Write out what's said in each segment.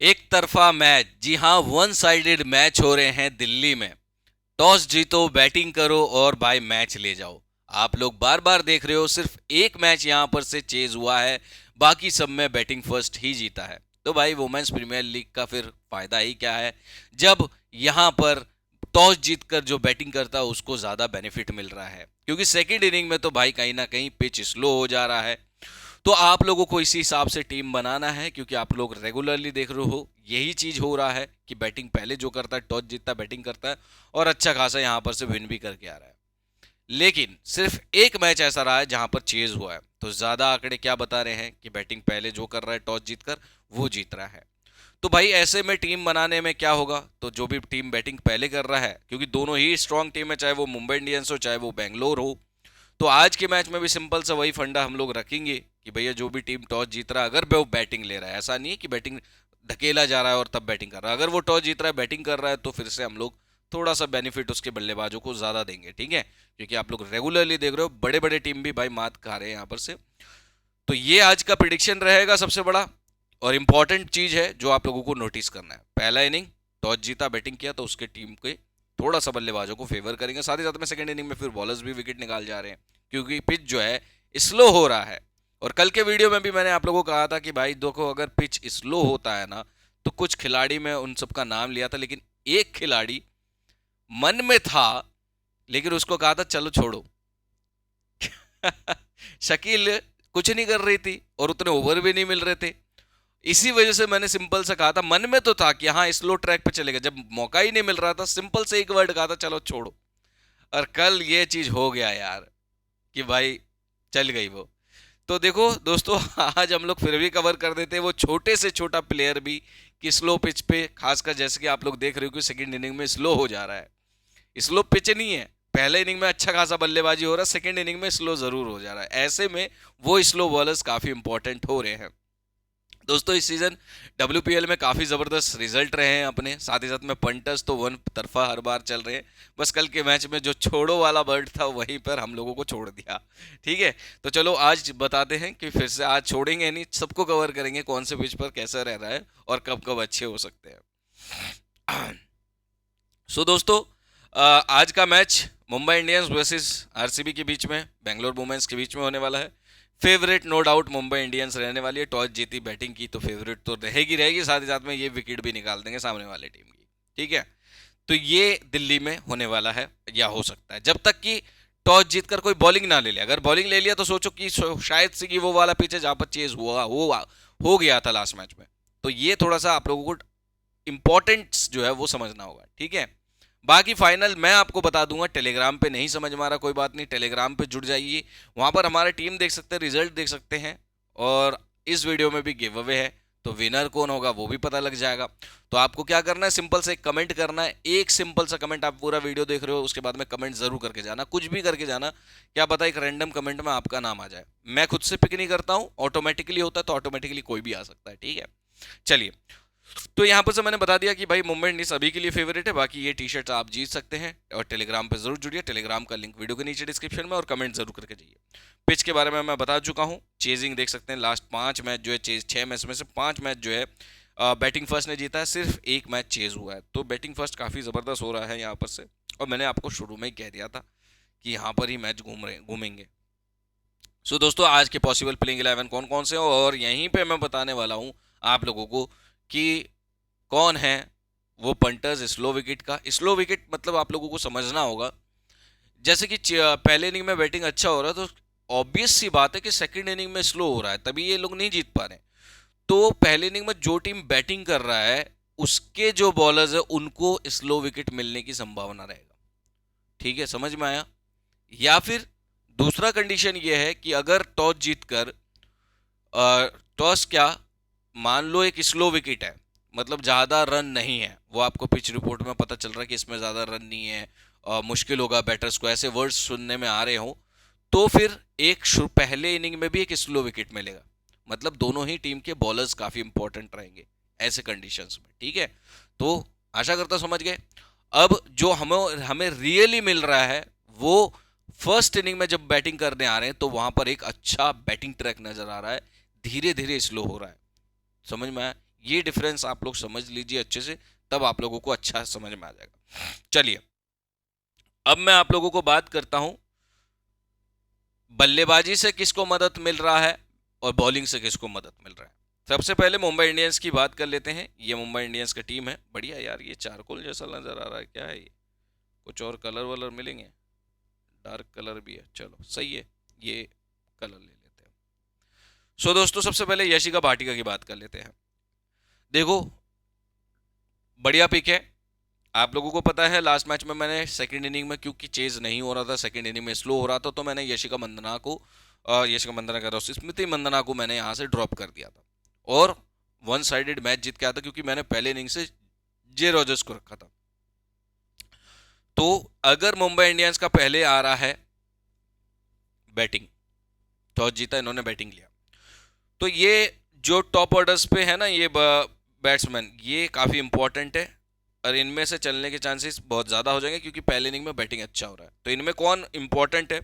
एक तरफा मैच, जी हाँ, वन साइडेड मैच हो रहे हैं दिल्ली में। टॉस जीतो, बैटिंग करो और भाई मैच ले जाओ। आप लोग बार बार देख रहे हो, सिर्फ एक मैच यहां पर से चेज हुआ है, बाकी सब में बैटिंग फर्स्ट ही जीता है। तो भाई वुमेन्स प्रीमियर लीग का फिर फायदा ही क्या है, जब यहां पर टॉस जीतकर जो बैटिंग करता है उसको ज्यादा बेनिफिट मिल रहा है, क्योंकि सेकेंड इनिंग में तो भाई कहीं ना कहीं पिच स्लो हो जा रहा है। तो आप लोगों को इसी हिसाब से टीम बनाना है, क्योंकि आप लोग रेगुलरली देख रहे हो यही चीज हो रहा है कि बैटिंग पहले जो करता है, टॉस जीतता है, बैटिंग करता है और अच्छा खासा यहां पर से विन भी करके आ रहा है। लेकिन सिर्फ एक मैच ऐसा रहा है जहां पर चेज हुआ है, तो ज्यादा आंकड़े क्या बता रहे हैं कि बैटिंग पहले जो कर रहा है टॉस जीतकर, वो जीत रहा है। तो भाई ऐसे में टीम बनाने में क्या होगा, तो जो भी टीम बैटिंग पहले कर रहा है, क्योंकि दोनों ही स्ट्रांग टीम है, चाहे वो मुंबई इंडियंस हो चाहे वो बेंगलोर हो, तो आज के मैच में भी सिंपल सा वही फंडा हम लोग रखेंगे कि भैया जो भी टीम टॉस जीत रहा है, अगर वो बैटिंग ले रहा है, ऐसा नहीं है कि बैटिंग धकेला जा रहा है और तब बैटिंग कर रहा है, अगर वो टॉस जीत रहा है, बैटिंग कर रहा है, तो फिर से हम लोग थोड़ा सा बेनिफिट उसके बल्लेबाजों को ज्यादा देंगे, ठीक है, क्योंकि आप लोग रेगुलरली देख रहे हो बड़े बड़े टीम भी भाई मात खा रहे हैं यहाँ पर से। तो ये आज का प्रिडिक्शन रहेगा सबसे बड़ा और इंपॉर्टेंट चीज है जो आप लोगों को नोटिस करना है। पहला इनिंग टॉस जीता, बैटिंग किया, तो उसके टीम के थोड़ा सा बल्लेबाजों को फेवर करेंगे, साथ ही साथ में सेकंड इनिंग में फिर बॉलर्स भी विकेट निकाल जा रहे हैं, क्योंकि पिच जो है स्लो हो रहा है। और कल के वीडियो में भी मैंने आप लोगों को कहा था कि भाई देखो, अगर पिच स्लो होता है ना, तो कुछ खिलाड़ी में उन सबका नाम लिया था, लेकिन एक खिलाड़ी मन में था, लेकिन उसको कहा था चलो छोड़ो। शकील कुछ नहीं कर रही थी और उतने ओवर भी नहीं मिल रहे थे, इसी वजह से मैंने सिंपल सा कहा था, मन में तो था कि हाँ स्लो ट्रैक पे चलेगा, जब मौका ही नहीं मिल रहा था सिंपल से एक वर्ड कहा था चलो छोड़ो। और कल ये चीज हो गया यार कि भाई चल गई वो। तो देखो दोस्तों, आज हम लोग फिर भी कवर कर देते हैं वो छोटे से छोटा प्लेयर भी, कि स्लो पिच पे खासकर, जैसे कि आप लोग देख रहे हो कि सेकंड इनिंग में स्लो हो जा रहा है। स्लो पिच नहीं है, पहले इनिंग में अच्छा खासा बल्लेबाजी हो रहा है, सेकंड इनिंग में स्लो जरूर हो जा रहा है, ऐसे में वो स्लो बॉलर्स काफी इंपॉर्टेंट हो रहे हैं। दोस्तों इस सीजन डब्ल्यूपीएल में काफी जबरदस्त रिजल्ट रहे हैं अपने, साथ ही साथ में पंटर्स तो वन तरफा हर बार चल रहे हैं। बस कल के मैच में जो छोड़ो वाला बर्ड था वहीं पर हम लोगों को छोड़ दिया, ठीक है। तो चलो आज बताते हैं कि फिर से आज छोड़ेंगे नहीं, सबको कवर करेंगे कौन से पिच पर कैसा रह रहा है और कब कब अच्छे हो सकते हैं। सो दोस्तों, आज का match Mumbai Indians versus RCB के बीच में, बेंगलोर वुमेन्स के बीच में होने वाला है। Favourite no doubt Mumbai Indians रहने वाली है, टॉस जीती, बैटिंग की, तो फेवरेट तो रहेगी रहेगी, साथ ही साथ में ये विकेट भी निकाल देंगे सामने वाले टीम की, ठीक है। तो ये दिल्ली में होने वाला है, या हो सकता है, जब तक कि टॉस जीतकर कोई बॉलिंग ना ले ले। अगर बॉलिंग ले लिया तो सोचो कि शायद से कि वो वाला पिच है जहां पर चेज हो गया था लास्ट मैच में। तो ये थोड़ा सा आप लोगों को इंपॉर्टेंस जो है वो समझना होगा, ठीक है। बाकी फाइनल मैं आपको बता दूंगा टेलीग्राम पे, नहीं समझ में आ रहा कोई बात नहीं, टेलीग्राम पे जुड़ जाइए, वहां पर हमारे टीम देख सकते हैं, रिजल्ट देख सकते हैं, और इस वीडियो में भी गिव अवे है, तो विनर कौन होगा वो भी पता लग जाएगा। तो आपको क्या करना है, सिंपल से एक कमेंट करना है, एक सिंपल सा कमेंट, आप पूरा वीडियो देख रहे हो उसके बाद में कमेंट जरूर करके जाना, कुछ भी करके जाना, क्या पता एक रैंडम कमेंट में आपका नाम आ जाए। मैं खुद से पिक नहीं करता हूं, ऑटोमेटिकली होता है, तो ऑटोमेटिकली कोई भी आ सकता है, ठीक है। चलिए, तो यहाँ पर से मैंने बता दिया कि भाई मुंबई इंडियंस अभी के लिए फेवरेट है, बाकी ये टी शर्ट आप जीत सकते हैं, और टेलीग्राम पे जरूर जुड़िए, टेलीग्राम का लिंक वीडियो के नीचे डिस्क्रिप्शन में, और कमेंट जरूर करके जाइए। पिच के बारे में मैं बता चुका हूँ, चेजिंग देख सकते हैं, लास्ट 5 मैच जो है चेज, 6 मैच में से 5 मैच जो है बैटिंग फर्स्ट ने जीता है, सिर्फ एक मैच चेज हुआ है, तो बैटिंग फर्स्ट काफी जबरदस्त हो रहा है यहाँ पर से। और मैंने आपको शुरू में ही कह दिया था कि यहाँ पर ही मैच घूमेंगे। सो दोस्तों, आज के पॉसिबल प्लेइंग 11 कौन कौन से हो, और यहीं पे मैं बताने वाला हूँ आप लोगों को कि कौन है वो पंटर्स स्लो विकेट का। स्लो विकेट मतलब आप लोगों को समझना होगा, जैसे कि पहले इनिंग में बैटिंग अच्छा हो रहा है, तो ऑब्वियस सी बात है कि सेकंड इनिंग में स्लो हो रहा है, तभी ये लोग नहीं जीत पा रहे हैं। तो पहले इनिंग में जो टीम बैटिंग कर रहा है उसके जो बॉलर्स है उनको स्लो विकेट मिलने की संभावना रहेगा, ठीक है, समझ में आया। या फिर दूसरा कंडीशन ये है कि अगर टॉस जीतकर, टॉस क्या, मान लो एक स्लो विकेट है, मतलब ज्यादा रन नहीं है, वो आपको पिच रिपोर्ट में पता चल रहा है कि इसमें ज्यादा रन नहीं है, मुश्किल होगा बैटर्स को, ऐसे वर्ड्स सुनने में आ रहे हो, तो फिर एक पहले इनिंग में भी एक स्लो विकेट मिलेगा, मतलब दोनों ही टीम के बॉलर्स काफी इंपॉर्टेंट रहेंगे ऐसे कंडीशंस में, ठीक है। तो आशा करता समझ गए। अब जो हमें हमें रियली मिल रहा है वो, फर्स्ट इनिंग में जब बैटिंग करने आ रहे हैं तो वहां पर एक अच्छा बैटिंग ट्रैक नजर आ रहा है, धीरे धीरे स्लो हो रहा है, समझ में आया। ये डिफरेंस आप लोग समझ लीजिए अच्छे से, तब आप लोगों को अच्छा समझ में आ जाएगा। चलिए अब मैं आप लोगों को बात करता हूं बल्लेबाजी से किसको मदद मिल रहा है और बॉलिंग से किसको मदद मिल रहा है। सबसे पहले मुंबई इंडियंस की बात कर लेते हैं। ये मुंबई इंडियंस की टीम है। बढ़िया यार, ये चारकोल जैसा नजर आ रहा है, क्या है ये? कुछ और कलर वलर मिलेंगे? डार्क कलर भी है, चलो सही है, ये कलर ले लेते हैं। सो दोस्तों सबसे पहले यशिका भाटिया की बात कर लेते हैं। देखो बढ़िया पिक है। आप लोगों को पता है लास्ट मैच में मैंने सेकंड इनिंग में, क्योंकि चेज नहीं हो रहा था, सेकंड इनिंग में स्लो हो रहा था, तो मैंने यशिका मंदना कह रहा हूँ, स्मृति मंदना को मैंने यहाँ से ड्रॉप कर दिया था और वन साइडेड मैच जीत के आया था, क्योंकि मैंने पहले इनिंग से जे रॉजर्स को रखा था। तो अगर मुंबई इंडियंस का पहले आ रहा है बैटिंग, टॉस जीता, इन्होंने बैटिंग लिया, तो ये जो टॉप ऑर्डर्स पे है ना ये बैट्समैन, ये काफ़ी इंपॉर्टेंट है और इनमें से चलने के चांसेस बहुत ज़्यादा हो जाएंगे, क्योंकि पहले इनिंग में बैटिंग अच्छा हो रहा है। तो इनमें कौन इंपॉर्टेंट है?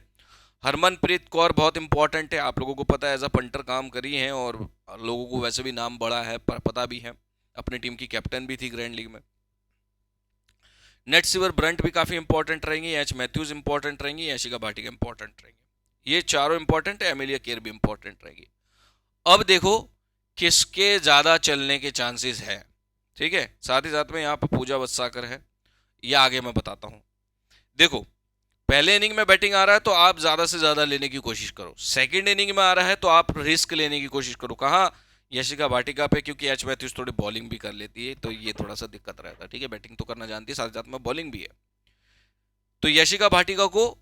हरमनप्रीत कौर बहुत इंपॉर्टेंट है। आप लोगों को पता है एज अ पंटर काम करी है और लोगों को वैसे भी नाम बड़ा है, पता भी है, अपनी टीम की कैप्टन भी थी ग्रैंड लीग में। नेट सिवर ब्रंट भी काफ़ी इंपॉर्टेंट रहेंगी, एच मैथ्यूज इंपॉर्टेंट रहेंगी, यशिका भाटिया इंपॉर्टेंट रहेंगी। ये चारों इंपॉर्टेंट है, एमिलिया केयर भी इंपॉर्टेंट रहेगी। अब देखो किसके ज़्यादा चलने के चांसेस है, ठीक है। साथ ही साथ में यहाँ पे पूजा वत्साकर है, ये आगे मैं बताता हूँ। देखो पहले इनिंग में बैटिंग आ रहा है तो आप ज़्यादा से ज़्यादा लेने की कोशिश करो, सेकंड इनिंग में आ रहा है तो आप रिस्क लेने की कोशिश करो। कहाँ? यशिका भाटिया पे, क्योंकि एच मैथ्यूज थोड़ी बॉलिंग भी कर लेती है, तो ये थोड़ा सा दिक्कत रहता है, ठीक है। बैटिंग तो करना जानती है, साथ साथ में बॉलिंग भी है। तो यशिका भाटिया को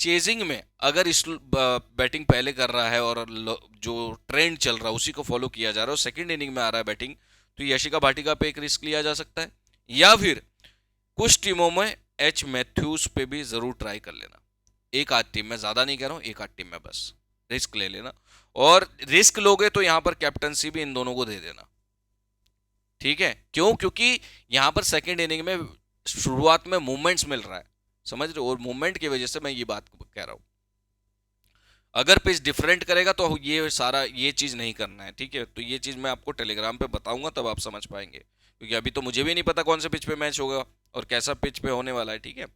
चेजिंग में अगर इस बैटिंग पहले कर रहा है और जो ट्रेंड चल रहा है उसी को फॉलो किया जा रहा है, सेकंड इनिंग में आ रहा है बैटिंग, तो यशिका भाटिया पे एक रिस्क लिया जा सकता है। या फिर कुछ टीमों में एच मैथ्यूज पे भी जरूर ट्राई कर लेना। एक आध टीम में, ज्यादा नहीं कह रहा हूं, एक आध टीम में बस रिस्क ले लेना। और रिस्क लोगे तो यहां पर कैप्टनसी भी इन दोनों को दे देना, ठीक है। क्यों? क्योंकि यहां पर सेकंड इनिंग में शुरुआत में मूवमेंट्स मिल रहा है, समझ रहे हो, और मूवमेंट की वजह से मैं ये बात कह रहा हूं। अगर पिच डिफरेंट करेगा तो ये सारा ये चीज नहीं करना है, ठीक है। तो ये चीज मैं आपको टेलीग्राम पे बताऊंगा, तब आप समझ पाएंगे, क्योंकि अभी तो मुझे भी नहीं पता कौन से पिच पे मैच होगा और कैसा पिच पे होने वाला है, ठीक है।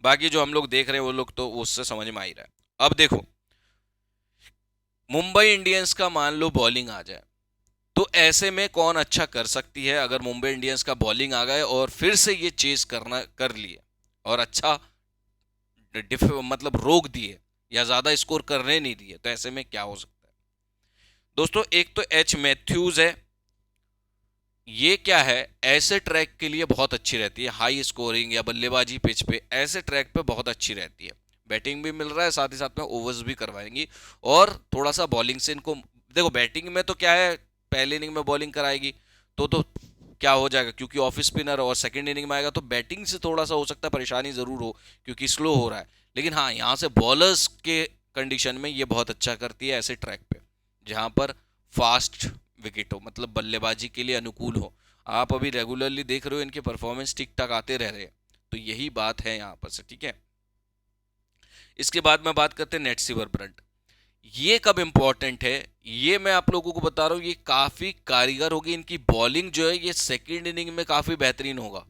बाकी जो हम लोग देख रहे हैं वो लोग तो उससे समझ में आ ही रहा है। अब देखो मुंबई इंडियंस का मान लो बॉलिंग आ जाए, तो ऐसे में कौन अच्छा कर सकती है? अगर मुंबई इंडियंस का बॉलिंग आ गए और फिर से ये चेज करना कर लिए और अच्छा मतलब रोक दिए या ज्यादा स्कोर करने नहीं दिए, तो ऐसे में क्या हो सकता है दोस्तों? एक तो एच मैथ्यूज है, ये क्या है, ऐसे ट्रैक के लिए बहुत अच्छी रहती है, हाई स्कोरिंग या बल्लेबाजी पिच पे ऐसे ट्रैक पे बहुत अच्छी रहती है। बैटिंग भी मिल रहा है, साथ ही साथ में ओवर्स भी करवाएंगी और थोड़ा सा बॉलिंग से इनको, देखो बैटिंग में तो क्या है, पहले इनिंग में बॉलिंग कराएगी तो क्या हो जाएगा, क्योंकि ऑफ स्पिनर, और सेकंड इनिंग में आएगा तो बैटिंग से थोड़ा सा हो सकता है परेशानी जरूर हो, क्योंकि स्लो हो रहा है। लेकिन हाँ, यहाँ से बॉलर्स के कंडीशन में ये बहुत अच्छा करती है ऐसे ट्रैक पे जहाँ पर फास्ट विकेट हो, मतलब बल्लेबाजी के लिए अनुकूल हो। आप अभी रेगुलरली देख रहे हो इनके परफॉर्मेंस ठीक ठाक आते रह रहे हैं, तो यही बात है यहाँ पर से, ठीक है। इसके बाद में बात करते हैं नेट सिवर ब्रंट। ये कब इंपॉर्टेंट है, ये मैं आप लोगों को बता रहा हूँ, ये काफी कारीगर होगी। इनकी बॉलिंग जो है ये सेकेंड इनिंग में काफी बेहतरीन होगा।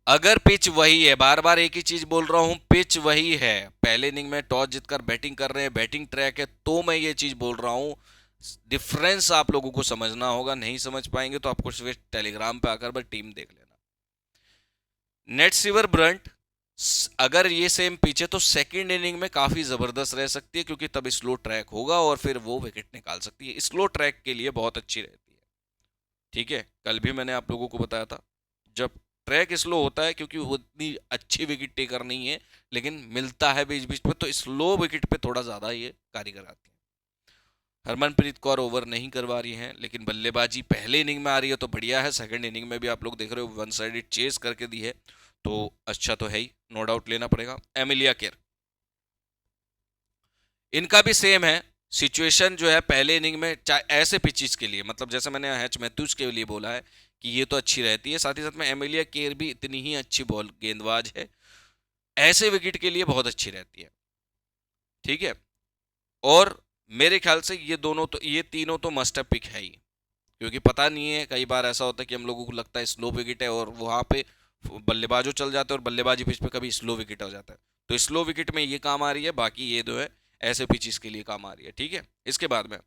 अगर पिच वही है, बार बार एक ही चीज बोल रहा हूं, पिच वही है, पहले इनिंग में टॉस जीतकर बैटिंग कर रहे हैं, बैटिंग ट्रैक है, तो मैं ये चीज बोल रहा हूं। डिफरेंस आप लोगों को समझना होगा, नहीं समझ पाएंगे तो आपको सिर्फ टेलीग्राम पे आकर बस टीम देख लेना। नेट सिवर ब्रंट अगर ये सेम पिच है तो सेकंड इनिंग में काफी जबरदस्त रह सकती है, क्योंकि तब स्लो ट्रैक होगा और फिर वो विकेट निकाल सकती है। स्लो ट्रैक के लिए बहुत अच्छी रहती है, ठीक है। कल भी मैंने आप लोगों को बताया था, जब ट्रैक स्लो होता है, क्योंकि वो इतनी अच्छी विकेट टेकर नहीं है, लेकिन मिलता है बीच बीच पे, तो स्लो विकेट पे थोड़ा ज्यादा ये कारीगर आती है। हरमनप्रीत कौर ओवर नहीं करवा रही हैं, लेकिन बल्लेबाजी पहले इनिंग में आ रही है तो बढ़िया है। सेकंड इनिंग में भी आप लोग देख रहे हो वन साइडेड चेस करके दी है, तो अच्छा तो है ही, नो डाउट लेना पड़ेगा। एमिलिया केयर, इनका भी सेम है सिचुएशन जो है, पहले इनिंग में ऐसे पिचेस के लिए, मतलब जैसे मैंने एच मैथ्यूज के लिए बोला है कि ये तो अच्छी रहती है, साथ ही साथ में एमिलिया केयर भी इतनी ही अच्छी बॉल गेंदबाज है, ऐसे विकेट के लिए बहुत अच्छी रहती है, ठीक है। और मेरे ख्याल से ये दोनों तो, ये तीनों तो मस्ट पिक है ही, क्योंकि पता नहीं है, कई बार ऐसा होता है कि हम लोगों को लगता है स्लो विकेट है और वहाँ पे बल्लेबाजों चल जाते हैं और बल्लेबाजी पिच पे कभी स्लो विकेट हो जाता है। तो स्लो विकेट में ये काम आ रही है, बाकी ये जो है ऐसे पिचेस के लिए काम आ रही है, ठीक है। इसके बाद में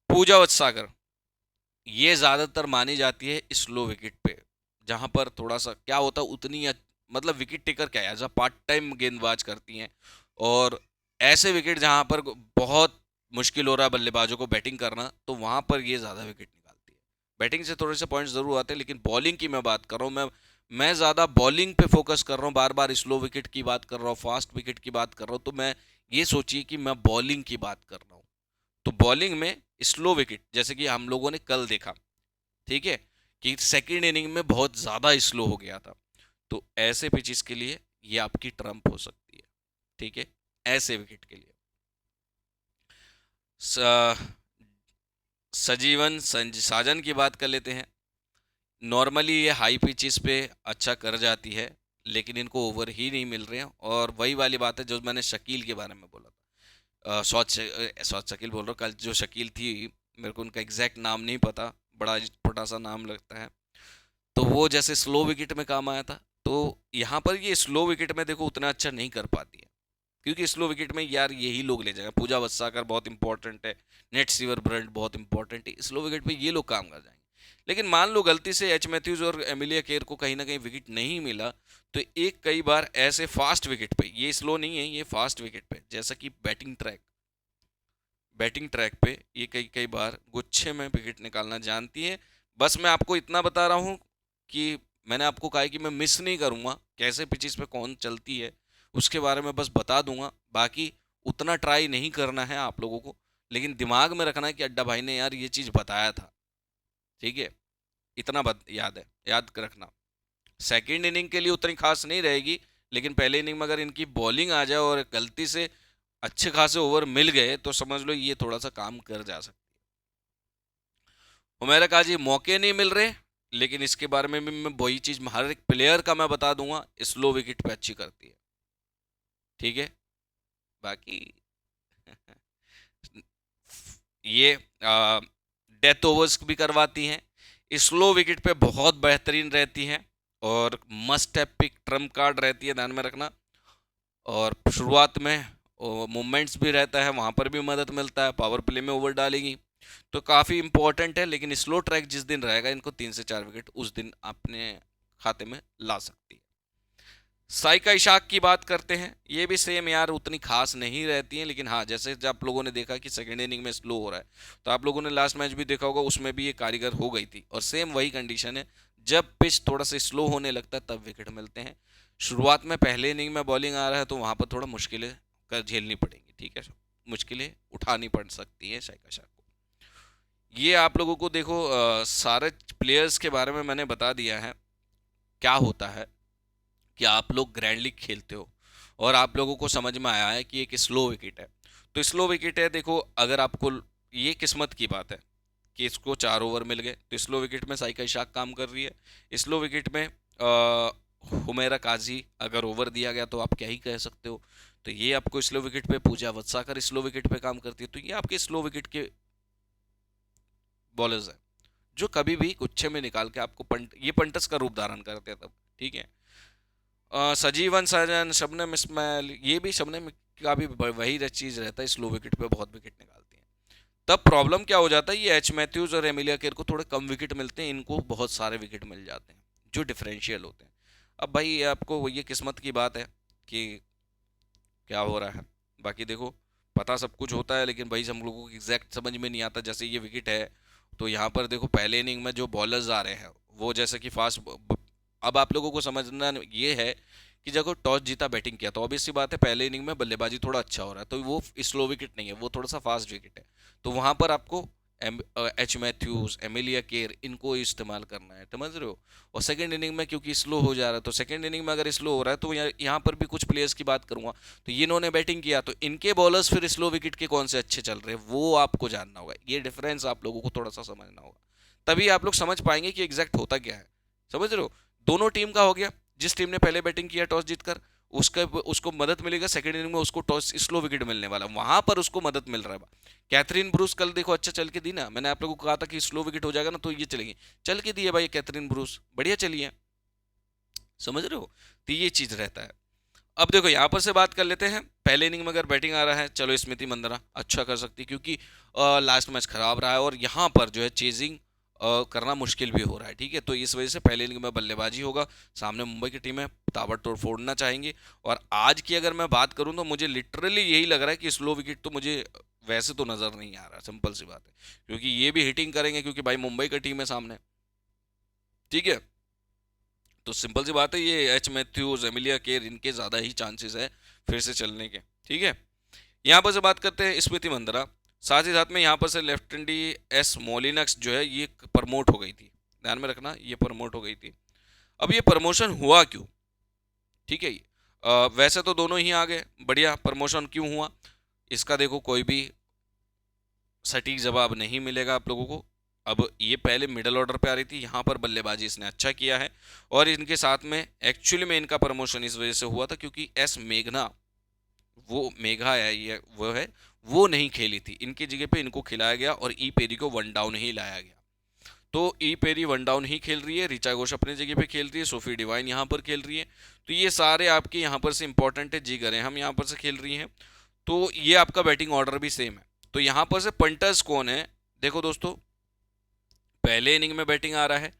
पूजा वत्साकर, ये ज़्यादातर मानी जाती है स्लो विकेट पे, जहाँ पर थोड़ा सा क्या होता है उतनी मतलब विकेट टेकर क्या है, एज अ पार्ट टाइम गेंदबाज करती हैं। और ऐसे विकेट जहाँ पर बहुत मुश्किल हो रहा है बल्लेबाजों को बैटिंग करना, तो वहाँ पर ये ज़्यादा विकेट निकालती है। बैटिंग से थोड़े से पॉइंट्स ज़रूर आते हैं, लेकिन बॉलिंग की मैं बात कर रहा हूँ, मैं ज़्यादा बॉलिंग पे फोकस कर रहा हूँ। बार बार स्लो विकेट की बात कर रहा हूँ, फास्ट विकेट की बात कर रहा हूँ, तो मैं ये सोचिए कि मैं बॉलिंग की बात कर रहा हूँ। तो बॉलिंग में स्लो विकेट, जैसे कि हम लोगों ने कल देखा, ठीक है, कि सेकेंड इनिंग में बहुत ज़्यादा स्लो हो गया था। तो ऐसे पिचेस के लिए ये आपकी ट्रम्प हो सकती है, ठीक है, ऐसे विकेट के लिए। सजीवन साजन की बात कर लेते हैं। नॉर्मली ये हाई पिचेस पे अच्छा कर जाती है, लेकिन इनको ओवर ही नहीं मिल रहे हैं। और वही वाली बात है जो मैंने शकील के बारे में बोला था, सॉट शकील बोल रहा हूँ, कल जो शकील थी, मेरे को उनका एग्जैक्ट नाम नहीं पता, बड़ा छोटा सा नाम लगता है। तो वो जैसे स्लो विकेट में काम आया था, तो यहाँ पर ये स्लो विकेट में देखो उतना अच्छा नहीं कर पाती है, क्योंकि स्लो विकेट में यार यही लोग ले जाएंगे। पूजा वस्साकर बहुत इंपॉर्टेंट है, नेट सीवर ब्रंट बहुत इंपॉर्टेंट है, स्लो विकेट पे ये लोग काम कर जाएंगे। लेकिन मान लो गलती से एच मैथ्यूज और एमिलिया केयर को कहीं ना कहीं विकेट नहीं मिला, तो एक कई बार ऐसे फास्ट विकेट पे, ये स्लो नहीं है, ये फास्ट विकेट पे, जैसा कि बैटिंग ट्रैक पे ये कई कई बार गुच्छे में विकेट निकालना जानती है। बस मैं आपको इतना बता रहा हूँ कि मैंने आपको कहा है कि मैं मिस नहीं करूँगा, कैसे पिचेस पे कौन चलती है उसके बारे में बस बता दूंगा। बाकी उतना ट्राई नहीं करना है आप लोगों को, लेकिन दिमाग में रखना है कि अड्डा भाई ने यार ये चीज़ बताया था, ठीक है, इतना याद है, याद रखना। सेकेंड इनिंग के लिए उतनी खास नहीं रहेगी, लेकिन पहले इनिंग में अगर इनकी बॉलिंग आ जाए और गलती से अच्छे खासे ओवर मिल गए, तो समझ लो ये थोड़ा सा काम कर जा सकती है। हुमैरा काजी मौके नहीं मिल रहे, लेकिन इसके बारे में भी मैं वही चीज़ हर एक प्लेयर का मैं बता दूंगा, स्लो विकेट पे अच्छी करती है, ठीक है। बाकी ये डेथ ओवर्स भी करवाती हैं, स्लो विकेट पे बहुत बेहतरीन रहती हैं, और must have pick trump card रहती है, ध्यान में रखना। और शुरुआत में मूवमेंट्स भी रहता है, वहाँ पर भी मदद मिलता है, पावर प्ले में ओवर डालेगी तो काफ़ी इंपॉर्टेंट है। लेकिन स्लो ट्रैक जिस दिन रहेगा, इनको 3 से 4 विकेट उस दिन अपने खाते में ला सकती है। साइका इशाक की बात करते हैं, ये भी सेम यार उतनी खास नहीं रहती हैं, लेकिन हाँ जैसे जब आप लोगों ने देखा कि सेकेंड इनिंग में स्लो हो रहा है, तो आप लोगों ने लास्ट मैच भी देखा होगा, उसमें भी ये कारीगर हो गई थी। और सेम वही कंडीशन है, जब पिच थोड़ा सा स्लो होने लगता है तब विकेट मिलते हैं। शुरुआत में पहले इनिंग में बॉलिंग आ रहा है, तो वहाँ पर थोड़ा मुश्किलें कर झेलनी पड़ेंगी, ठीक है, मुश्किलें उठानी पड़ सकती है साइका इशाक को। ये आप लोगों को देखो सारे प्लेयर्स के बारे में मैंने बता दिया है। क्या होता है कि आप लोग ग्रैंड लीग खेलते हो और आप लोगों को समझ में आया है कि एक स्लो विकेट है, तो स्लो विकेट है, देखो अगर आपको, ये किस्मत की बात है कि इसको 4 ओवर मिल गए, तो स्लो विकेट में साइका इशाक काम कर रही है। स्लो विकेट में हुमैरा काजी अगर ओवर दिया गया तो आप क्या ही कह सकते हो। तो ये आपको स्लो विकेट पे, पूजा वत्साकर स्लो विकेट पे काम करती है, तो ये आपके स्लो विकेट के बॉलर्स हैं जो कभी भी गुच्छे में निकाल के आपको ये पंटस का रूप धारण करते हैं तब, ठीक है। सजीवन साजन, शबनम इस्माइल, ये भी शबनम का भी वही चीज़ रहता है, स्लो विकेट पे बहुत विकेट निकालती हैं। तब प्रॉब्लम क्या हो जाता है, ये एच मैथ्यूज और एमिलिया केयर को थोड़े कम विकेट मिलते हैं, इनको बहुत सारे विकेट मिल जाते हैं जो डिफरेंशियल होते हैं। अब भाई ये आपको ये किस्मत की बात है कि क्या हो रहा है। बाकी देखो पता सब कुछ होता है, लेकिन भाई हम लोगों को एग्जैक्ट समझ में नहीं आता। जैसे ये विकेट है, तो यहाँ पर देखो पहले इनिंग में जो बॉलर्स आ रहे हैं वो जैसे कि फास्ट, अब आप लोगों को समझना ये है कि जब टॉस जीता बैटिंग किया, तो ऑब्वियस सी बात है पहले इनिंग में बल्लेबाजी थोड़ा अच्छा हो रहा है, तो वो स्लो विकेट नहीं है, वो थोड़ा सा फास्ट विकेट है। तो वहां पर आपको एच मैथ्यूज, एमिलिया केयर, इनको इस्तेमाल करना है, समझ रहे हो। और सेकंड इनिंग में क्योंकि स्लो हो जा रहा है, तो सेकंड इनिंग में अगर स्लो हो रहा है, तो यहाँ पर भी कुछ प्लेयर्स की बात करूंगा, तो ये इन्होंने बैटिंग किया, तो इनके बॉलर्स फिर स्लो विकेट के कौन से अच्छे चल रहे हैं वो आपको जानना होगा। ये डिफरेंस आप लोगों को थोड़ा सा समझना होगा, तभी आप लोग समझ पाएंगे कि एग्जैक्ट होता क्या है, समझ रहे हो। दोनों टीम का हो गया, जिस टीम ने पहले बैटिंग किया टॉस जीतकर, उसको मदद मिलेगा सेकंड इनिंग में, उसको टॉस स्लो विकेट मिलने वाला, वहां पर उसको मदद मिल रहा है। कैथरीन ब्रूस कल देखो अच्छा चल के दी ना, मैंने आप लोगों को कहा था कि स्लो विकेट हो जाएगा ना तो ये चलेगी, चल के दी है भाई कैथरीन ब्रूस, बढ़िया चली है, समझ रहे हो? तो ये चीज रहता है। अब देखो यहाँ पर से बात कर लेते हैं, पहले इनिंग में अगर बैटिंग आ रहा है, चलो स्मृति मंदाना अच्छा कर सकती है क्योंकि लास्ट मैच खराब रहा है और यहाँ पर जो है चेजिंग करना मुश्किल भी हो रहा है, ठीक है। तो इस वजह से पहले इनिंग में बल्लेबाजी होगा, सामने मुंबई की टीम है, ताबड़तोड़ फोड़ना चाहेंगे। और आज की अगर मैं बात करूं तो मुझे लिटरली यही लग रहा है कि स्लो विकेट तो मुझे वैसे तो नजर नहीं आ रहा, सिंपल सी बात है, क्योंकि ये भी हिटिंग करेंगे क्योंकि भाई मुंबई का टीम है सामने, ठीक है। तो सिंपल सी बात है, ये एच मैथ्यूज, एमिलिया केर, इनके ज्यादा ही चांसेस है फिर से चलने के, ठीक है। यहाँ पर से बात करते हैं स्मृति मंदाना, साथ ही साथ में यहाँ पर से लेफ्ट हैंडी एस मोलिनक्स जो है ये प्रमोट हो गई थी, ध्यान में रखना ये प्रमोट हो गई थी। अब ये प्रमोशन हुआ क्यों, ठीक है। वैसे तो दोनों ही आ गए, बढ़िया, प्रमोशन क्यों हुआ इसका देखो कोई भी सटीक जवाब नहीं मिलेगा आप लोगों को। अब ये पहले मिडल ऑर्डर पे आ रही थी, यहाँ पर बल्लेबाजी इसने अच्छा किया है और इनके साथ में एक्चुअली में इनका प्रमोशन इस वजह से हुआ था क्योंकि एस मेघना, वो मेघा है ये वो है, वो नहीं खेली थी, इनकी जगह पे इनको खिलाया गया और ई पेरी को वन डाउन ही लाया गया। तो ई पेरी वन डाउन ही खेल रही है, रिचा घोष अपनी जगह पे खेल रही है, सोफी डिवाइन यहाँ पर खेल रही है, तो ये सारे आपके यहाँ पर से इंपॉर्टेंट है, जी गरें हम यहाँ पर से खेल रही हैं, तो ये आपका बैटिंग ऑर्डर भी सेम है। तो यहाँ पर से पंटर्स कौन है, देखो दोस्तों, पहले इनिंग में बैटिंग आ रहा है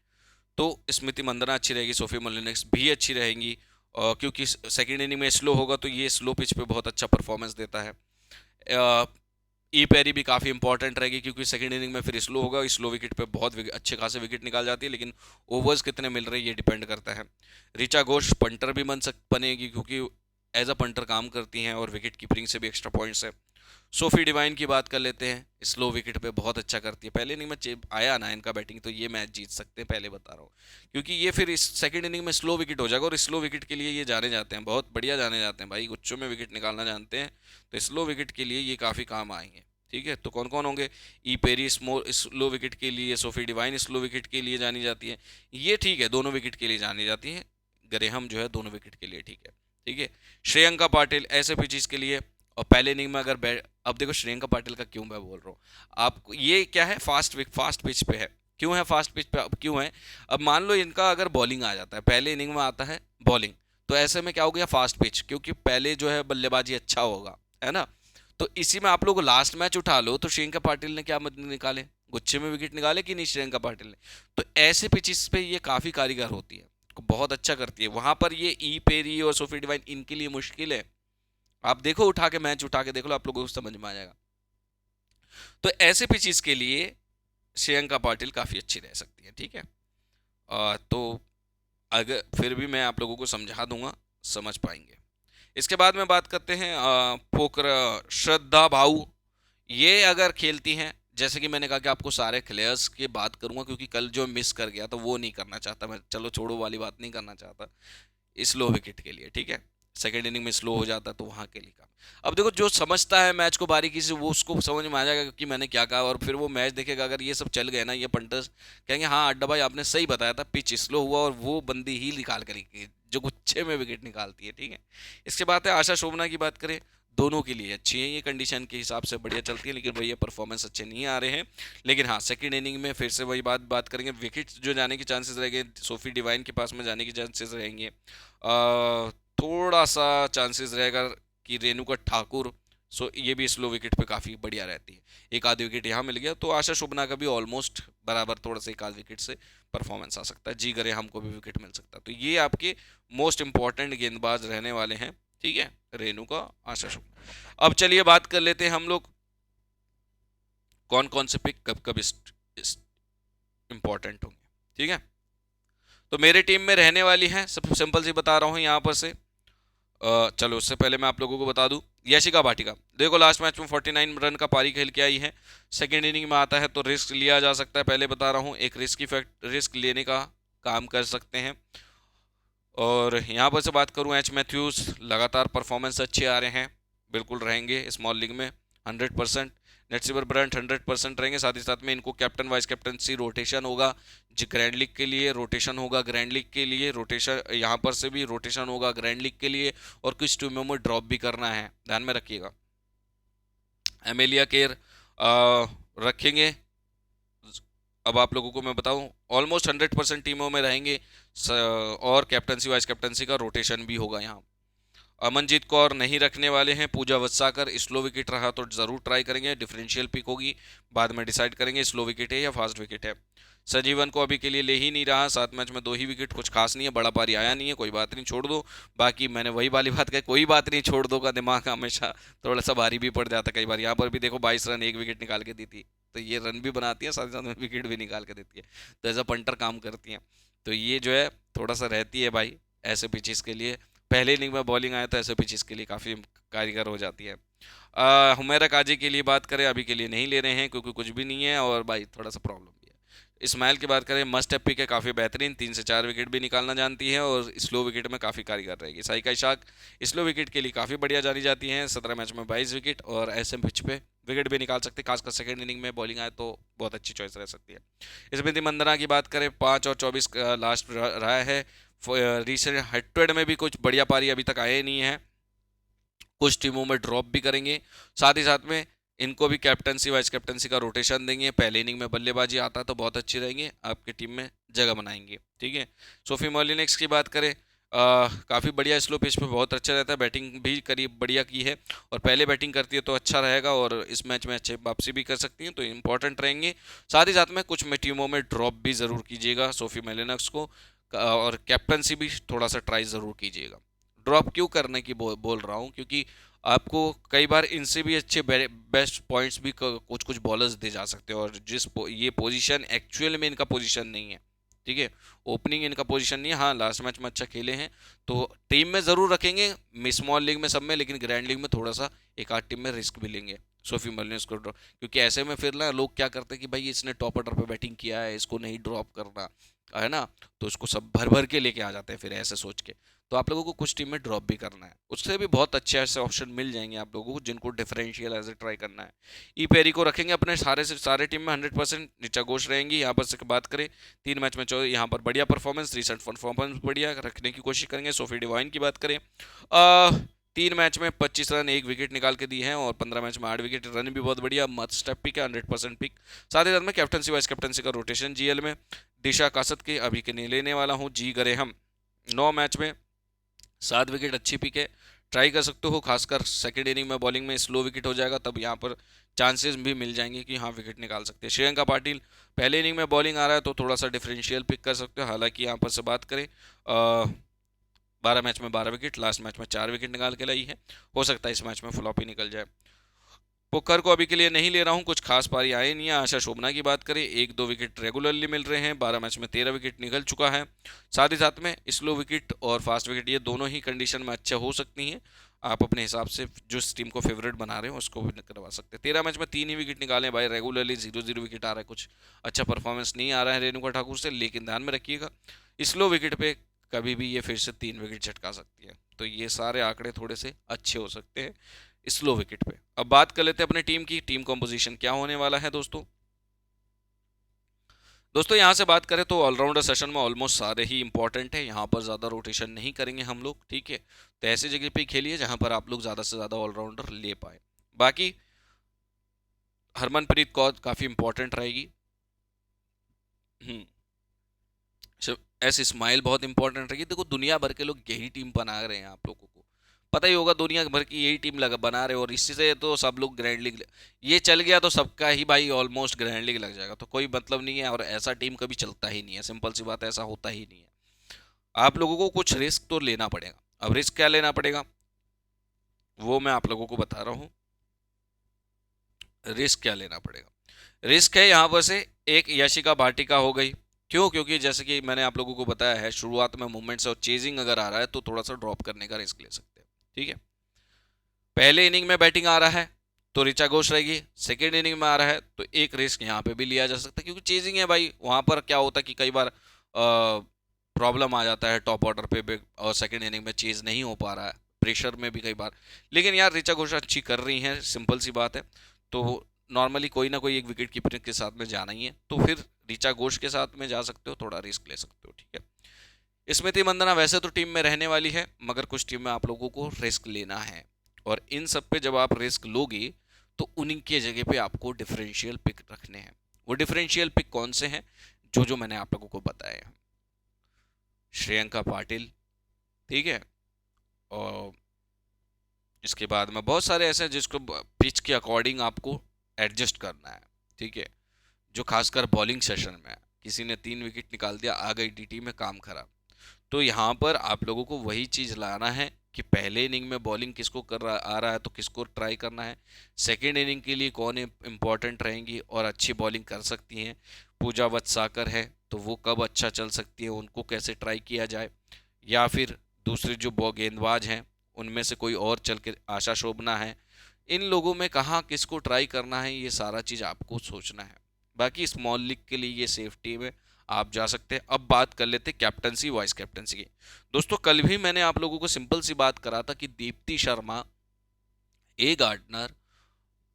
तो स्मृति मंदाना अच्छी रहेगी, सोफी मोलिनक्स भी अच्छी रहेंगी, क्योंकि सेकेंड इनिंग में स्लो होगा तो ये स्लो पिच पे बहुत अच्छा परफॉर्मेंस देता है। ई पेरी भी काफ़ी इंपॉर्टेंट रहेगी क्योंकि सेकंड इनिंग में फिर स्लो होगा, स्लो विकेट पे बहुत अच्छे खासे विकेट निकाल जाती है, लेकिन ओवर्स कितने मिल रहे हैं ये डिपेंड करता है। रिचा घोष पंटर भी बनेगी क्योंकि एज अ पंटर काम करती हैं और विकेट कीपिंग से भी एक्स्ट्रा पॉइंट्स है। सोफी डिवाइन की बात कर लेते हैं, स्लो विकेट पे बहुत अच्छा करती है, पहले इनिंग में आया ना इनका बैटिंग तो ये मैच जीत सकते हैं, पहले बता रहा हूँ, क्योंकि ये फिर इस सेकंड इनिंग में स्लो विकेट हो जाएगा और स्लो विकेट के लिए ये जाने जाते हैं, बहुत बढ़िया जाने जाते हैं भाई, गुच्छों में विकेट निकालना जानते हैं, तो स्लो विकेट के लिए ये काफ़ी काम आएंगे, ठीक है। तो कौन कौन होंगे, ई पेरी स्लो विकेट के लिए, सोफी डिवाइन स्लो विकेट के लिए जानी जाती है, ये ठीक है, दोनों विकेट के लिए जानी जाती है, ग्रेहम जो है दोनों विकेट के लिए, ठीक है, ठीक है। श्रेयंका पाटिल ऐसे पिचेस के लिए, और पहले इनिंग में अगर अब देखो श्रेयंका पाटिल का क्यों मैं बोल रहा हूँ आपको, ये क्या है, फास्ट पिच पे है, क्यों है फास्ट पिच पे, अब क्यों है, अब मान लो इनका अगर बॉलिंग आ जाता है, पहले इनिंग में आता है बॉलिंग, तो ऐसे में क्या हो गया फास्ट पिच, क्योंकि पहले जो है बल्लेबाजी अच्छा होगा, है ना। तो इसी में आप लोग लास्ट मैच उठा लो तो श्रेयंका पाटिल ने क्या निकाले, गुच्छे में विकेट निकाले कि नहीं श्रेयंका पाटिल ने, तो ऐसे पिचेस पे ये काफ़ी कारीगर होती है, बहुत अच्छा करती है, वहां पर ये ई पेरी और सोफी डिवाइन इनके लिए मुश्किल है, आप देखो उठा के मैच उठा के देख लो, आप लोगों को समझ में आ जाएगा। तो ऐसे पिचेस के लिए श्रेयंका पाटिल काफ़ी अच्छी रह सकती है, ठीक है। तो अगर फिर भी मैं आप लोगों को समझा दूंगा, समझ पाएंगे। इसके बाद में बात करते हैं पोखरा श्रद्धा भाऊ, ये अगर खेलती हैं, जैसे कि मैंने कहा कि आपको सारे प्लेयर्स की बात करूंगा क्योंकि कल जो मिस कर गया तो वो नहीं करना चाहता मैं, चलो छोड़ो वाली बात नहीं करना चाहता, स्लो विकेट के लिए, ठीक है, सेकेंड इनिंग में स्लो हो जाता तो वहाँ के लिए काम। अब देखो जो समझता है मैच को बारीकी से वो उसको समझ में आ जाएगा कि मैंने क्या कहा, और फिर वो मैच देखेगा, अगर ये सब चल गए ना ये पंटर्स कहेंगे हाँ अड्डा भाई आपने सही बताया था, पिच स्लो हुआ और वो बंदी ही निकाल करेगी जो गुच्छे में विकेट निकालती है, ठीक है। इसके बाद है आशा शोभना की बात करें, दोनों के लिए अच्छी है, ये कंडीशन के हिसाब से बढ़िया चलती है, लेकिन भैया परफॉर्मेंस अच्छे नहीं आ रहे हैं। लेकिन हाँ सेकंड इनिंग में फिर से वही बात करेंगे, विकेट जो जाने के चांसेस रहेंगे, सोफी डिवाइन के पास में जाने के चांसेस रहेंगे, थोड़ा सा चांसेस रहेगा कि रेणुका ठाकुर, सो ये भी स्लो विकेट पे काफ़ी बढ़िया रहती है, एक आध विकेट यहाँ मिल गया तो आशा शोभना का भी ऑलमोस्ट बराबर थोड़ा सा एक आध विकेट से परफॉर्मेंस आ सकता है, जी करे हमको भी विकेट मिल सकता है। तो ये आपके मोस्ट इंपॉर्टेंट गेंदबाज रहने वाले हैं, ठीक है, रेणुका, आशा शोभना। अब चलिए बात कर लेते हैं हम लोग कौन कौन से पिक कब कब इंपॉर्टेंट होंगे, ठीक है। तो मेरे टीम में रहने वाली है, सब सिंपल सी बता रहा हूँ यहाँ पर से, चलो उससे पहले मैं आप लोगों को बता दूं, यशिका भाटिका देखो लास्ट मैच में 49 रन का पारी खेल के आई है, सेकेंड इनिंग में आता है तो रिस्क लिया जा सकता है, पहले बता रहा हूँ एक रिस्क लेने का काम कर सकते हैं। और यहाँ पर से बात करूँ एच मैथ्यूज, लगातार परफॉर्मेंस अच्छे आ रहे हैं, बिल्कुल रहेंगे स्मॉल लीग में 100%। नेटसिबर ब्रांट 100% रहेंगे। साथ ही साथ में इनको कैप्टन वाइस कैप्टनसी रोटेशन होगा, जो ग्रैंड लीग के लिए रोटेशन होगा, ग्रैंड लीग के लिए रोटेशन, यहाँ पर से भी रोटेशन होगा ग्रैंड लीग के लिए, और कुछ टीमों में ड्रॉप भी करना है, ध्यान में रखिएगा। एमेलिया केयर रखेंगे। अब आप लोगों को मैं बताऊं, ऑलमोस्ट 100% टीमों में रहेंगे, और कैप्टनसी वाइस कैप्टनसी का रोटेशन भी होगा यहाँ। अमनजीत कौर नहीं रखने वाले हैं। पूजा वत्साकर स्लो विकेट रहा तो जरूर ट्राई करेंगे, डिफरेंशियल पिक होगी, बाद में डिसाइड करेंगे स्लो विकेट है या फास्ट विकेट है। संजीवन को अभी के लिए ले ही नहीं रहा, 7 मैच में 2 ही विकेट, कुछ खास नहीं है, बड़ा पारी आया नहीं है, कोई बात नहीं, छोड़ दो। बाकी मैंने वही वाली बात कही, कोई बात नहीं छोड़ दो का दिमाग हमेशा थोड़ा सा भारी भी पड़ जाता कई बार। यहाँ पर भी देखो 22 रन 1 विकेट निकाल के दी थी, तो ये रन भी बनाती है, साथ ही साथ में विकेट भी निकाल के देती है, तो एज अ पंटर काम करती है। तो ये जो है थोड़ा सा रहती है भाई ऐसे पिचेस के लिए, पहले इनिंग में बॉलिंग आया तो ऐसे पिचेस के लिए काफ़ी कारगर हो जाती है। हुमैरा काजी के लिए बात करें, अभी के लिए नहीं ले रहे हैं क्योंकि कुछ भी नहीं है, और भाई थोड़ा सा प्रॉब्लम भी है। इस्माइल की बात करें, मस्ट है पिक है, काफ़ी बेहतरीन, 3 से 4 विकेट भी निकालना जानती है, और स्लो विकेट में काफ़ी कारगर रहेगी। साइका इशाक स्लो विकेट के लिए काफ़ी बढ़िया जानी जाती हैं, 17 मैच में 22 विकेट, और ऐसे पिच पे विकेट भी निकाल सकते हैं, खासकर सेकंड इनिंग में बॉलिंग आए तो बहुत अच्छी चॉइस रह सकती है। स्मृति मंदना की बात करें, 5 और 24 लास्ट रहा है। रिसेंट हेड टू हेड में भी कुछ बढ़िया पारी अभी तक आए नहीं है, कुछ टीमों में ड्रॉप भी करेंगे। साथ ही साथ में इनको भी कैप्टनसी वाइस कैप्टनसी का रोटेशन देंगे, पहले इनिंग में बल्लेबाजी आता है तो बहुत अच्छी रहेंगे, आपकी टीम में जगह बनाएंगे, ठीक है। सोफी मोलिनिक्स की बात करें, काफ़ी बढ़िया स्लो पिच पे बहुत अच्छा रहता है, बैटिंग भी करीब बढ़िया की है, और पहले बैटिंग करती है तो अच्छा रहेगा, और इस मैच में अच्छे वापसी भी कर सकती हैं, तो इंपॉर्टेंट रहेंगे। साथ ही साथ में कुछ में टीमों में ड्रॉप भी ज़रूर कीजिएगा सोफी मोलिनिक्स को, और कैप्टनसी भी थोड़ा सा ट्राई ज़रूर कीजिएगा। ड्रॉप क्यों करने की बोल रहा हूँ, क्योंकि आपको कई बार इनसे भी अच्छे बेस्ट पॉइंट्स भी कुछ कुछ बॉलर्स दे जा सकते हैं, और ये पोजीशन एक्चुअल में इनका पोजीशन नहीं है, ठीक है, ओपनिंग इनका पोजीशन नहीं है। हाँ लास्ट मैच में अच्छा खेले हैं, तो टीम में ज़रूर रखेंगे, स्मॉल लीग में सब में, लेकिन ग्रैंड लीग में थोड़ा सा एक आध टीम में रिस्क भी लेंगे सोफी मोलिनिक्स को ड्रॉप, क्योंकि ऐसे में फिर ना लोग क्या करते हैं कि भाई इसने टॉप ऑर्डर पे बैटिंग किया है, इसको नहीं ड्रॉप करना है ना, तो उसको सब भर भर के लेके आ जाते हैं फिर ऐसे सोच के। तो आप लोगों को कुछ टीम में ड्रॉप भी करना है, उससे भी बहुत अच्छे ऐसे ऑप्शन मिल जाएंगे आप लोगों को जिनको डिफरेंशियल ऐसे ट्राई करना है। ई पेरी को रखेंगे अपने सारे से सारे टीम में 100%, नीचा घोष रहेंगी। यहाँ पर से बात करें 3 मैच में यहाँ पर बढ़िया परफॉर्मेंस, रिसेंट परफॉर्मेंस बढ़िया रखने की कोशिश करेंगे। सोफी डिवाइन की बात करें, 3 मैच में 25 रन 1 विकेट निकाल के दिए हैं, और 15 मैच में 8 विकेट, रन भी बहुत बढ़िया, मत स्टेप पिक है, 100% पिक। साथ ही साथ में कैप्टनसी वाइस कैप्टनसी का रोटेशन जीएल में दिशा कासत के अभी के नहीं लेने वाला हूँ, जी गरे हम 9 मैच में 7 विकेट, अच्छी पिक है, ट्राई कर सकते हो, खासकर सेकेंड इनिंग में बॉलिंग में स्लो विकेट हो जाएगा तब यहाँ पर चांसेस भी मिल जाएंगे कि हाँ विकेट निकाल सकते हैं। श्रेयंका पाटिल पहले इनिंग में बॉलिंग आ रहा है तो थोड़ा सा डिफरेंशियल पिक कर सकते हो, हालांकि यहाँ पर से बात करें 12 मैच में 12 विकेट, लास्ट मैच में 4 विकेट निकाल के लाई है, हो सकता है इस मैच में फ्लॉप ही निकल जाए। पुक्कर को अभी के लिए नहीं ले रहा हूँ, कुछ खास पारी आए नहीं है। आशा शोभना की बात करें, 1-2 विकेट रेगुलरली मिल रहे हैं, 12 मैच में 13 विकेट निकल चुका है। साथ ही साथ में स्लो विकेट और फास्ट विकेट ये दोनों ही कंडीशन में अच्छे हो सकती हैं, आप अपने हिसाब से जो टीम को फेवरेट बना रहे हो उसको भी करवा सकते हैं। 13 मैच में 3 ही विकेट निकाले भाई, रेगुलरली 0-0 विकेट आ रहा है, कुछ अच्छा परफॉर्मेंस नहीं आ रहा है रेणुका ठाकुर से, लेकिन ध्यान में रखिएगा स्लो विकेट पे कभी भी ये फिर से 3 विकेट झटका सकती है, तो ये सारे आंकड़े थोड़े से अच्छे हो सकते हैं स्लो विकेट पे। अब बात कर लेते हैं अपने टीम की, टीम कॉम्पोजिशन क्या होने वाला है दोस्तों। यहाँ से बात करें तो ऑलराउंडर सेशन में ऑलमोस्ट सारे ही इंपॉर्टेंट है, यहाँ पर ज़्यादा रोटेशन नहीं करेंगे हम लोग, ठीक है, तो ऐसी जगह पे खेलिए जहाँ पर आप लोग ज़्यादा से ज़्यादा ऑलराउंडर ले पाए। बाकी हरमनप्रीत कौर काफ़ी इंपॉर्टेंट रहेगी, एस इस्माइल बहुत इंपॉर्टेंट रहेगी। देखो दुनिया भर के लोग यही टीम बना रहे हैं, आप लोगों को पता ही होगा, दुनिया भर की यही टीम बना रहे, और इसी से तो सब लोग ग्रैंड लीग, ये चल गया तो सबका ही भाई ऑलमोस्ट ग्रैंड लीग लग जाएगा, तो कोई मतलब नहीं है, और ऐसा टीम कभी चलता ही नहीं है, सिंपल सी बात है, ऐसा होता ही नहीं है। आप लोगों को कुछ रिस्क तो लेना पड़ेगा। अब रिस्क क्या लेना पड़ेगा वो मैं आप लोगों को बता रहा हूँ। रिस्क क्या लेना पड़ेगा, रिस्क है यहाँ पर से एक यशिका भाटिका हो गई, क्यों, क्योंकि जैसे कि मैंने आप लोगों को बताया है शुरुआत में मूवमेंट्स और चेजिंग अगर आ रहा है तो थोड़ा सा ड्रॉप करने का रिस्क ले सकते हैं, ठीक है। पहले इनिंग में बैटिंग आ रहा है तो ऋचा घोष रहेगी, सेकेंड इनिंग में आ रहा है तो एक रिस्क यहाँ पे भी लिया जा सकता है, क्योंकि चेजिंग है भाई, वहां पर क्या होता है कि कई बार प्रॉब्लम आ जाता है टॉप ऑर्डर पे भी, और सेकेंड इनिंग में चेज नहीं हो पा रहा है, प्रेशर में भी कई बार, लेकिन यार ऋचा घोष अच्छी कर रही हैं, सिंपल सी बात है, तो नॉर्मली कोई ना कोई एक विकेट कीपर के साथ में जाना ही है, तो फिर ऋचा घोष के साथ में जा सकते हो, थोड़ा रिस्क ले सकते हो, ठीक है। स्मृति मंदाना वैसे तो टीम में रहने वाली है, मगर कुछ टीम में आप लोगों को रिस्क लेना है, और इन सब पे जब आप रिस्क लोगे तो उनकी जगह पे आपको डिफरेंशियल पिक रखने हैं। वो डिफरेंशियल पिक कौन से हैं? जो मैंने आप लोगों को बताया। श्रेयंका पाटिल, ठीक है, और इसके बाद में बहुत सारे ऐसे हैं जिसको पिच के अकॉर्डिंग आपको एडजस्ट करना है, ठीक है। जो खासकर बॉलिंग सेशन में किसी ने 3 विकेट निकाल दिया, आ गई डीटी में, काम खराब। तो यहाँ पर आप लोगों को वही चीज़ लाना है कि पहले इनिंग में बॉलिंग किसको आ रहा है तो किसको ट्राई करना है, सेकेंड इनिंग के लिए कौन इंपॉर्टेंट रहेंगी और अच्छी बॉलिंग कर सकती हैं। पूजा वत्साकर है तो वो कब अच्छा चल सकती है, उनको कैसे ट्राई किया जाए, या फिर दूसरे जो गेंदबाज हैं उनमें से कोई और चल के आशा शोभना है, इन लोगों में कहाँ किसको ट्राई करना है, ये सारा चीज़ आपको सोचना है। बाकी स्मॉल लीग के लिए ये सेफ टीम है, आप जा सकते हैं। अब बात कर लेते हैं कैप्टनसी वाइस कैप्टनसी की। दोस्तों कल भी मैंने आप लोगों को सिंपल सी बात करा था कि दीप्ति शर्मा, ए गार्डनर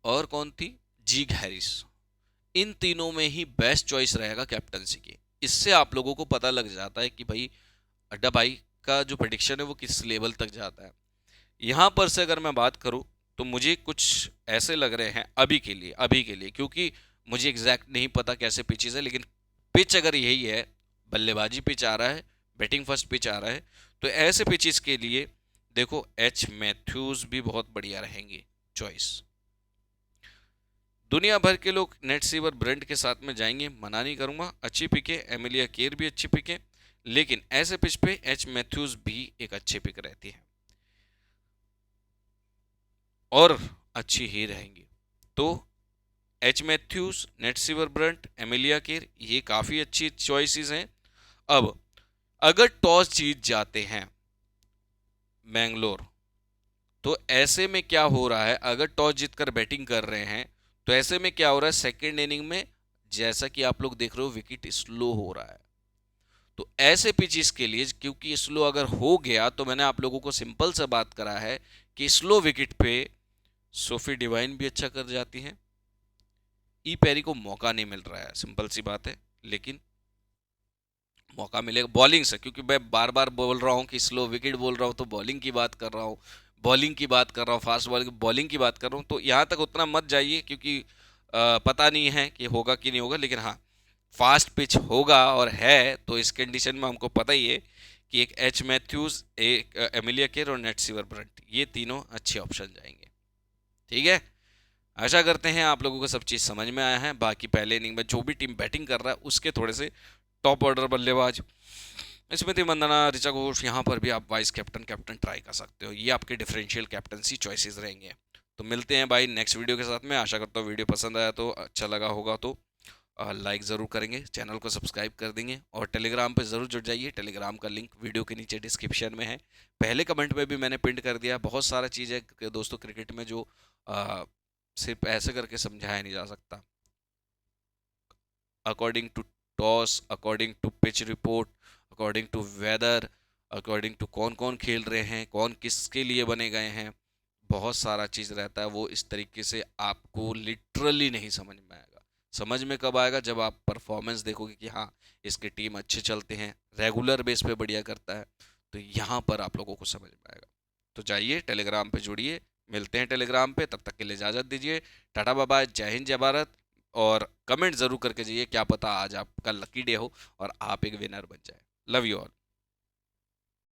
और कौन थी, जीग हैरिस, इन तीनों में ही बेस्ट चॉइस रहेगा कैप्टनसी की। इससे आप लोगों को पता लग जाता है कि भाई अड्डा भाई का जो प्रेडिक्शन है वो किस लेवल तक जाता है। यहाँ पर से अगर मैं बात करूँ तो मुझे कुछ ऐसे लग रहे हैं अभी के लिए, क्योंकि मुझे एग्जैक्ट नहीं पता कैसे पिचेस है, लेकिन पिच अगर यही है, बल्लेबाजी पिच आ रहा है, बैटिंग फर्स्ट पिच आ रहा है, तो ऐसे पिचेस के लिए देखो एच मैथ्यूज भी बहुत बढ़िया रहेंगे चॉइस। दुनिया भर के लोग नेट सीवर ब्रेंट के साथ में जाएंगे, मना नहीं करूंगा, अच्छी पिक है। एमिलिया केर भी अच्छी पिक है, लेकिन ऐसे पिच पे एच मैथ्यूज भी एक अच्छी पिक रहती है और अच्छी ही रहेंगी। तो H Matthews, Nat Sciver Brunt, Amelia Kerr, ये काफ़ी अच्छी चॉइसेस हैं। अब अगर टॉस जीत जाते हैं मैंगलोर, तो ऐसे में क्या हो रहा है, अगर टॉस जीतकर बैटिंग कर रहे हैं तो ऐसे में क्या हो रहा है, सेकेंड इनिंग में जैसा कि आप लोग देख रहे हो विकेट स्लो हो रहा है। तो ऐसे पिचेस के लिए, क्योंकि स्लो अगर हो गया, तो मैंने आप लोगों को सिंपल सा बात करा है कि स्लो विकेट पे सोफी डिवाइन भी अच्छा कर जाती हैं, ई पेरी को मौका नहीं मिल रहा है, सिंपल सी बात है, लेकिन मौका मिलेगा बॉलिंग से, क्योंकि मैं बार बार बोल रहा हूँ कि स्लो विकेट बोल रहा हूँ तो बॉलिंग की बात कर रहा हूँ, फास्ट बॉलिंग की बात कर रहा हूँ। तो यहाँ तक उतना मत जाइए, क्योंकि पता नहीं है कि होगा कि नहीं होगा, लेकिन हाँ फास्ट पिच होगा और है, तो इस कंडीशन में हमको पता ही है कि एक एच मैथ्यूज, एक एमिलिया केर और नेट सीवर ब्रंट, ये तीनों अच्छे ऑप्शन जाएंगे, ठीक है। आशा करते हैं आप लोगों को सब चीज़ समझ में आया है। बाकी पहले इनिंग में जो भी टीम बैटिंग कर रहा है उसके थोड़े से टॉप ऑर्डर बल्लेबाज स्मृति मंदाना, ऋचा घोष, यहाँ पर भी आप वाइस कैप्टन ट्राई कर सकते हो। ये आपके डिफरेंशियल कैप्टनसी चॉइसेस रहेंगे। तो मिलते हैं भाई नेक्स्ट वीडियो के साथ में। आशा करता हूँ वीडियो पसंद आया, तो अच्छा लगा होगा तो लाइक ज़रूर करेंगे, चैनल को सब्सक्राइब कर देंगे, और टेलीग्राम पे ज़रूर जुड़ जाइए। टेलीग्राम का लिंक वीडियो के नीचे डिस्क्रिप्शन में है, पहले कमेंट में भी मैंने पिन कर दिया। बहुत सारा चीज़ है दोस्तों क्रिकेट में जो सिर्फ ऐसे करके समझाया नहीं जा सकता। According to toss, according to pitch report, according to weather, according to कौन कौन खेल रहे हैं, कौन किसके लिए बने गए हैं, बहुत सारा चीज़ रहता है। वो इस तरीके से आपको लिटरली नहीं समझ में आएगा। समझ में कब आएगा, जब आप परफॉर्मेंस देखोगे कि हाँ इसके टीम अच्छे चलते हैं, रेगुलर बेस पे बढ़िया करता है, तो यहाँ पर आप लोगों को समझ में आएगा। तो जाइए टेलीग्राम पे जुड़िए, मिलते हैं टेलीग्राम पे। तब तक के लिए इजाज़त दीजिए, टाटा बाय बाय, जय हिंद जय भारत। और कमेंट ज़रूर करके जाइए, क्या पता आज आपका लकी डे हो और आप एक विनर बन जाए। Love you all.